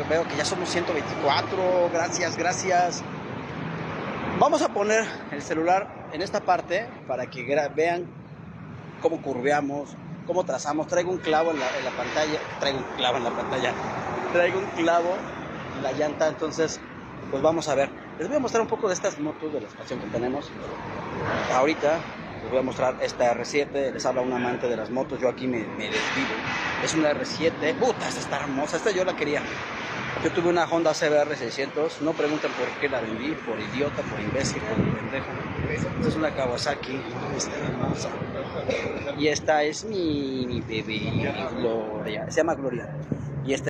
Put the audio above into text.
veo que ya somos 124. Gracias. Vamos a poner el celular en esta parte para que vean cómo curveamos, cómo trazamos. Traigo un clavo en la pantalla. Traigo un clavo en la llanta. Entonces, pues vamos a ver. Les voy a mostrar un poco de estas motos de la estación que tenemos. Ahorita les voy a mostrar esta R7. Les habla un amante de las motos. Yo aquí me desvivo. Es una R7. Puta, esta está hermosa. Esta yo la quería. Yo tuve una Honda CBR 600. No pregunten por qué la vendí. Por idiota, por imbécil, por pendejo. Esta es una Kawasaki. Está hermosa. Y esta es mi bebé, Gloria. Se llama Gloria. Y esta